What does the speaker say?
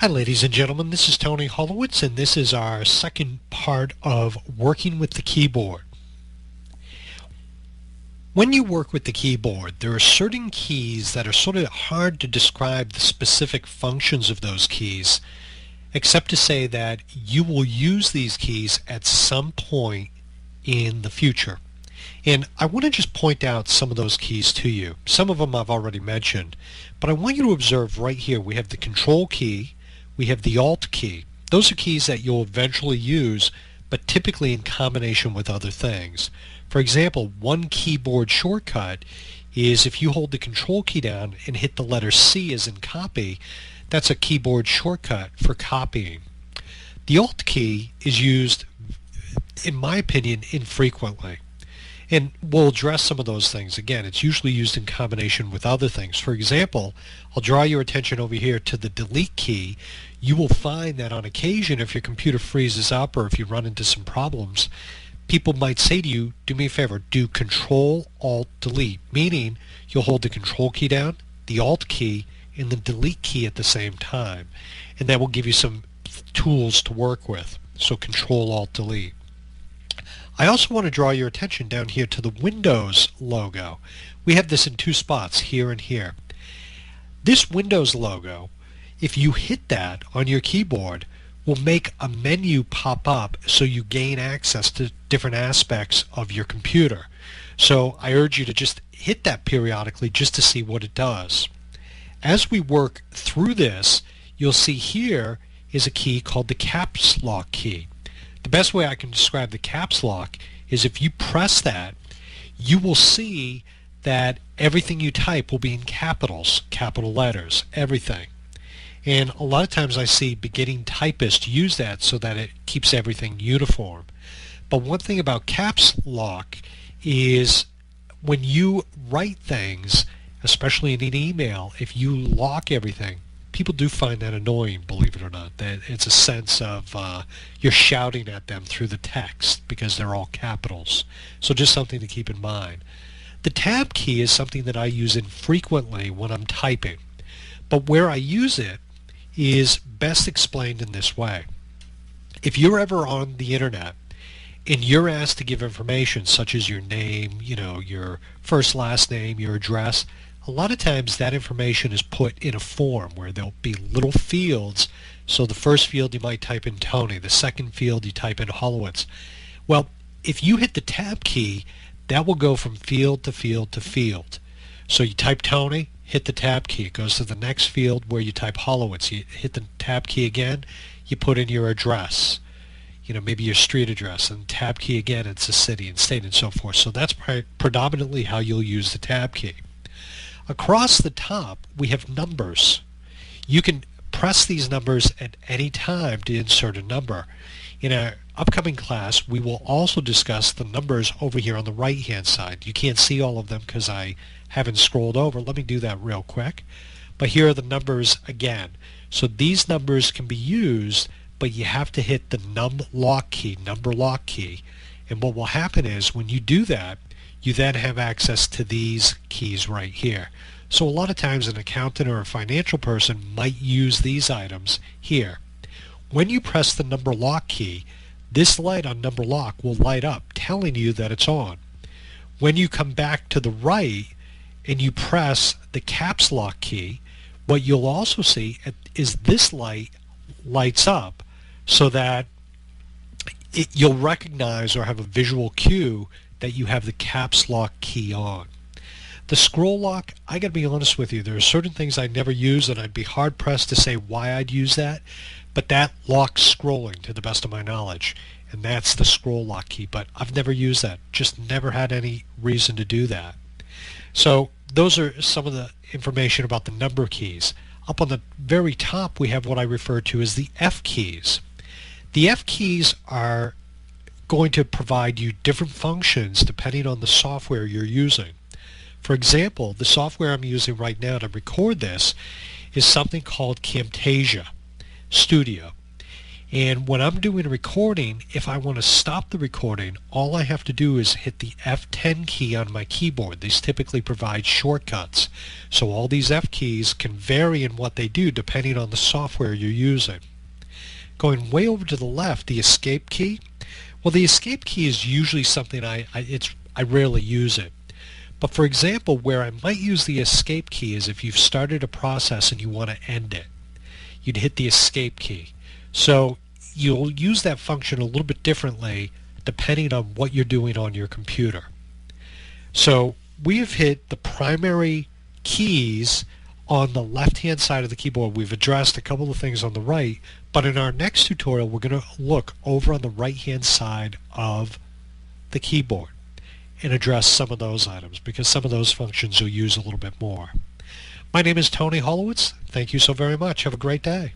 Hi ladies and gentlemen, this is Tony Holowitz and this is our second part of working with the keyboard. When you work with the keyboard, there are certain keys that are sort of hard to describe the specific functions of those keys, except to say that you will use these keys at some point in the future. And I want to just point out some of those keys to you. Some of them I've already mentioned, but I want you to observe right here we have the Control key, we have the Alt key. Those are keys that you'll eventually use, but typically in combination with other things. For example, one keyboard shortcut is if you hold the Control key down and hit the letter C as in copy, that's a keyboard shortcut for copying. The Alt key is used, in my opinion, infrequently. And we'll address some of those things. Again, it's usually used in combination with other things. For example, I'll draw your attention over here to the Delete key. You will find that on occasion, if your computer freezes up or if you run into some problems, people might say to you, do me a favor, do Control Alt Delete, meaning you'll hold the Control key down, the Alt key, and the Delete key at the same time. And that will give you some tools to work with. So Control Alt Delete. I also want to draw your attention down here to the Windows logo. We have this in two spots, here and here. This Windows logo, if you hit that on your keyboard, will make a menu pop up so you gain access to different aspects of your computer. So I urge you to just hit that periodically just to see what it does. As we work through this, you'll see here is a key called the Caps Lock key. The best way I can describe the caps lock is if you press that, you will see that everything you type will be in capitals, capital letters, everything. And a lot of times I see beginning typists use that so that it keeps everything uniform. But one thing about caps lock is when you write things, especially in an email, if you lock everything, people do find that annoying, believe it or not. That it's a sense of you're shouting at them through the text because they're all capitals. So just something to keep in mind. The Tab key is something that I use infrequently when I'm typing. But where I use it is best explained in this way. If you're ever on the internet and you're asked to give information such as your name, your first, last name, your address, a lot of times that information is put in a form where there'll be little fields. So the first field you might type in Tony, the second field you type in Holowitz. Well, if you hit the Tab key, that will go from field to field to field. So you type Tony, hit the Tab key, it goes to the next field where you type Holowitz. You hit the Tab key again, you put in your address, maybe your street address, and Tab key again, it's a city and state and so forth. So that's predominantly how you'll use the Tab key. Across the top, we have numbers. You can press these numbers at any time to insert a number. In our upcoming class, we will also discuss the numbers over here on the right-hand side. You can't see all of them because I haven't scrolled over. Let me do that real quick. But here are the numbers again. So these numbers can be used, but you have to hit the number lock key. And what will happen is when you do that, you then have access to these keys right here. So a lot of times an accountant or a financial person might use these items here. When you press the number lock key, this light on number lock will light up telling you that it's on. When you come back to the right and you press the caps lock key, what you'll also see is this light lights up so that you'll recognize or have a visual cue that you have the caps lock key on. The scroll lock, I gotta be honest with you, there are certain things I never use and I'd be hard pressed to say why I'd use that, but that locks scrolling to the best of my knowledge, and that's the scroll lock key. But I've never used that, just never had any reason to do that. So those are some of the information about the number keys. Up on the very top we have what I refer to as the F keys. The F keys are going to provide you different functions depending on the software you're using. For example, the software I'm using right now to record this is something called Camtasia Studio. And when I'm doing a recording, if I want to stop the recording, all I have to do is hit the F10 key on my keyboard. These typically provide shortcuts. So all these F keys can vary in what they do depending on the software you're using. Going way over to the left, the escape key. Well, the escape key is usually something I rarely use it. But for example, where I might use the escape key is if you've started a process and you want to end it. You'd hit the escape key. So you'll use that function a little bit differently depending on what you're doing on your computer. So we have hit the primary keys on the left-hand side of the keyboard. We've addressed a couple of things on the right, but in our next tutorial we're going to look over on the right-hand side of the keyboard and address some of those items, because some of those functions you'll use a little bit more. My name is Tony Holowitz. Thank you so very much. Have a great day.